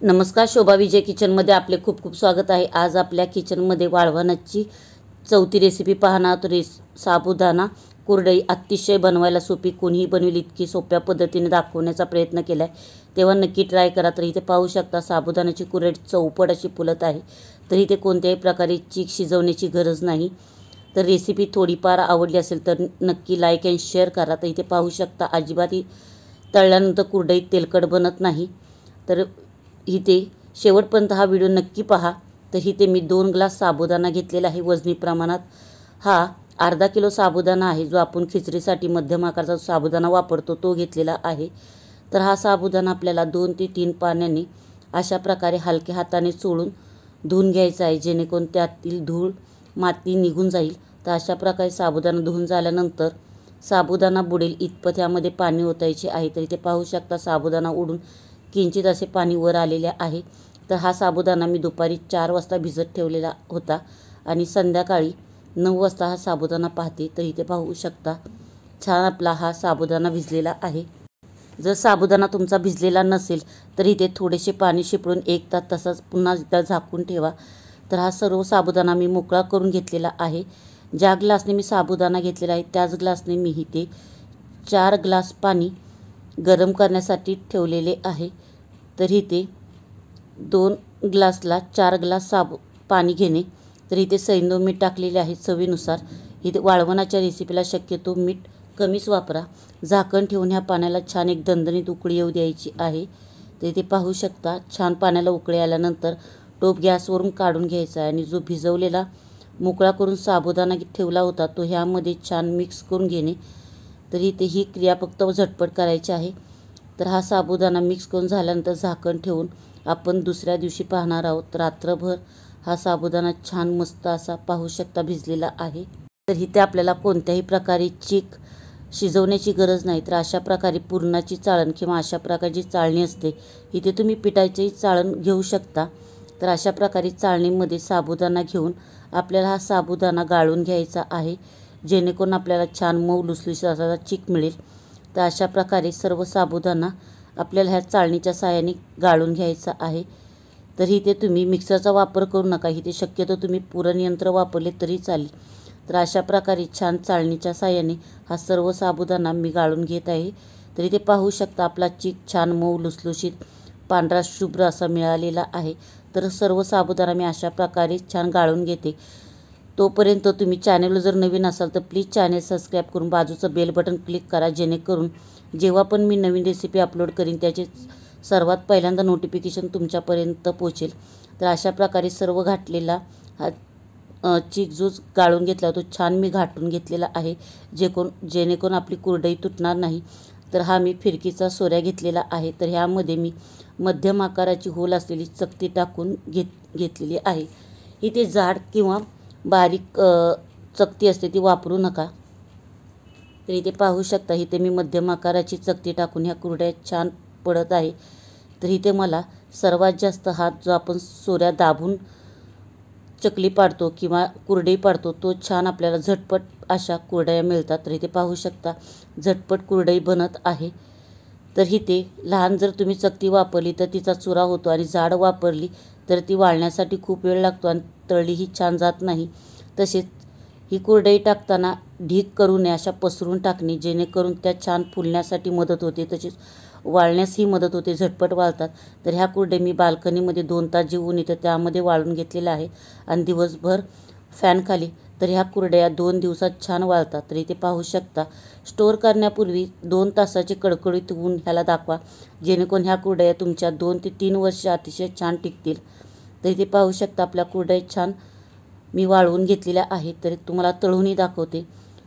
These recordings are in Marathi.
नमस्कार, शोभा विजय किचनमध्ये आपले खूप खूप स्वागत आहे। आज आपल्या किचनमध्ये वाळवणाची चौथी रेसिपी पाहणार आहोत। साबुदाणा कुरडई अतिशय बनवायला सोपी, कोणीही बनवेल इतकी सोप्या पद्धतीने दाखवण्याचा प्रयत्न केला आहे, तेव्हा नक्की ट्राय करा। तर इथे पाहू शकता साबुदाण्याची कुरडई चौपट अशी फुलत आहे। तर इथे कोणत्याही प्रकारे चीक शिजवण्याची गरज नाही। तर रेसिपी थोडीफार आवडली असेल तर नक्की लाईक अँड शेअर करा। तर इथे पाहू शकता अजिबात तळल्यानंतर कुरडई तेलकट बनत नाही। तर इथे शेवटपर्यंत हा व्हिडिओ नक्की पहा। तर इथे मी 2 ग्लास साबुदाणा घेतलेला आहे। वजनी प्रमाणात हा अर्धा किलो साबुदाणा आहे, जो आपण खिचडीसाठी मध्यम आकाराचा साबुदाणा वापरतो तो घेतलेला आहे। तर हा साबुदाणा आपल्याला 2 ते 3 पाण्याने अशा प्रकारे हलक्या हाताने चोळून धुवून घ्यायचा आहे, जेणेकरून त्यातील धूळ माती निघून जाईल। तर अशा प्रकारे साबुदाणा धुवून झाल्यानंतर साबुदाणा बुडेल इतपत यामध्ये पाणी ओतायचे आहे। तर इथे पाहू शकता साबुदाणा उडून किंचित असे पाणी वर आलेले आहे। तर हा साबुदाणा मी दुपारी 4 वाजता भिजत ठेवलेला होता आणि संध्याकाळी 9 वाजता हा साबुदाणा पाहते। तर इथे पाहू शकता छान आपला हा साबुदाणा भिजलेला आहे। जर साबुदाणा तुमचा भिजलेला नसेल तर इथे थोडेसे पाणी शिपडून 1 तास तसाच पुन्हा एकदा झाकून ठेवा। तर हा सर्व साबुदाणा मी मोकळा करून घेतलेला आहे। ज्या ग्लासने मी साबुदाणा घेतलेला आहे त्याच ग्लासने मी इथे 4 ग्लास पाणी गरम करण्यासाठी ठेवलेले आहे। तर इथे 2 ग्लासला 4 ग्लास पाणी घेणे। तर इथे सैंधव मीठ टाकलेले आहे चवीनुसार। इथे वाळवणाच्या रेसिपीला शक्यतो मीठ कमीच वापरा। झाकण ठेवून ह्या पाण्याला छान एक दणदणीत उकळी येऊ द्यायची आहे। तर इथे पाहू शकता छान पाण्याला उकळी आल्यानंतर टोप गॅसवरून काढून घ्यायचा आहे आणि जो भिजवलेला मोकळा करून साबुदाणा ठेवला होता तो ह्यामध्ये छान मिक्स करून घेणे। तर इथे ही क्रिया फक्त झटपट करायची आहे। तर हा साबुदाणा मिक्स करून झाल्यानंतर झाकण ठेवून आपण दुसऱ्या दिवशी पाहणार आहोत। रात्रभर हा साबुदाणा छान मस्त असा पाहू शकता भिजलेला आहे। तर इथे आपल्याला कोणत्याही प्रकारे चीक शिजवण्याची गरज नाही। तर अशा प्रकारे पुरणाची चाळण किंवा अशा प्रकारची चाळणी असते, इथे तुम्ही पिठाचीही चाळण घेऊ शकता। तर अशा प्रकारे चाळणीमध्ये साबुदाणा घेऊन आपल्याला हा साबुदाणा गाळून घ्यायचा आहे, जेणेकरून आपल्याला छान मऊ लुसलुशीत असा चीक मिळेल। तर अशा प्रकारे सर्व साबुदाणा आपल्याला ह्या चाळणीच्या साहाय्याने गाळून घ्यायचा आहे। तर इथे तुम्ही मिक्सरचा वापर करू नका, इथे शक्यतो तुम्ही पुरण यंत्र वापरले तरी चालेल। तर अशा प्रकारे छान चाळणीच्या साहाय्याने हा सर्व साबुदाणा मी गाळून घेत आहे। तर इथे पाहू शकता आपला चीक छान मऊ लुसलुशीत पांढरा शुभ्र असा मिळालेला आहे। तर सर्व साबुदाणा मी अशा प्रकारे छान गाळून घेते। तोपर्यंत तुम्ही चॅनलवर जर नवीन असाल तर प्लीज चॅनल सबस्क्राईब करून बाजूचं बेल बटन क्लिक करा, जेणेकरून जेव्हा पण मी नवीन रेसिपी अपलोड करीन त्याचे सर्वात पहिल्यांदा नोटिफिकेशन तुमच्यापर्यंत पोहोचेल। तर अशा प्रकारे सर्व घातलेला हा चीक जो गाळून घेतला तो छान मी घाटून घेतलेला आहे, जेणेकरून आपली कुरडई तुटणार नाही। तर हा मी फिरकीचा सोऱ्या घेतलेला आहे। तर ह्यामध्ये मी मध्यम आकाराची होल असलेली चकती टाकून घेतलेली आहे। इथे जाड किंवा बारीक चकती असते ती वापरू नका। तर इथे पाहू शकता इथे मी मध्यम आकाराची चकती टाकून ह्या कुरड्या छान पडत आहे। तर इथे मला सर्वात जास्त हात जो आपण सोऱ्या दाबून चकली पाडतो किंवा कुरडई पाडतो तो छान आपल्याला झटपट अशा कुरडया मिळतात। तर इथे पाहू शकता झटपट कुरडई बनत आहे। तर इथे लहान जर तुम्ही चकती वापरली तर तिचा चुरा होतो आणि जाड वापरली तर ती वाळण्यासाठी खूप वेळ लागतो आणि तळलीही छान जात नाही। तसेच ही कुरडई टाकताना ढीग करू नये, अशा पसरून टाकणे, जेणेकरून त्या छान फुलण्यासाठी मदत होते, तसेच वाळण्यासही मदत होते, झटपट वाळतात। तर ह्या कुरडई मी बाल्कनीमध्ये 2 तास जे ऊन येतं त्यामध्ये वाळून घेतलेलं आहे आणि दिवसभर फॅन खाली। तर ह्या कुरडया 2 दिवसात छान वाळतात। तर इथे पाहू शकता स्टोअर करण्यापूर्वी 2 तासाचे कडकडीत ऊन ह्याला दाखवा, जेणेकरून ह्या कुरडया तुमच्या 2 ते 3 वर्ष अतिशय छान टिकतील। तर इथे पाहू शकता आपल्या कुरडया छान मी वाळवून घेतलेल्या आहेत। तर तुम्हाला तळूनही दाखवते,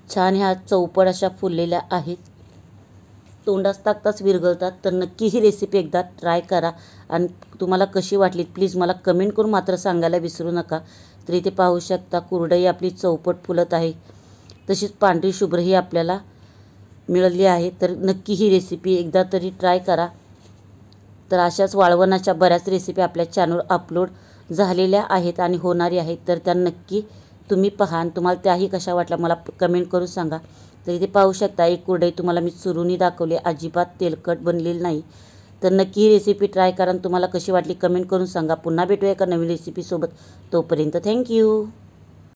छान ह्या चौपट अशा फुललेल्या आहेत, तोंडात टाकताच विरघळतात। तर नक्की ही रेसिपी एकदा ट्राय करा आणि तुम्हाला कशी वाटली प्लीज मला कमेंट करून मात्र सांगायला विसरू नका। तर इथे पाहू शकता कुरडई आपली चौपट फुलत आहे, तशीच पांढरी शुभ्रही आपल्याला मिळाली आहे। तर नक्की ही रेसिपी एकदा तरी ट्राय करा। तर अशाच वाळवणाच्या बऱ्याच रेसिपी आपल्या चॅनलवर अपलोड झालेल्या आहेत आणि होणारी आहेत, तर त्या नक्की तुम्ही पहा आणि तुम्हाला त्याही कशा वाटल्या मला कमेंट करून सांगा। तर इथे पाहू शकता एक कुरडई तुम्हाला मी चुरूनही दाखवली, अजिबात तेलकट बनलेली नाही। तर नक्की ही रेसिपी ट्राय करा आणि तुम्हाला कशी वाटली कमेंट करून सांगा. पुन्हा भेटूया एका नवीन रेसिपीसोबत. तोपर्यंत थँक्यू.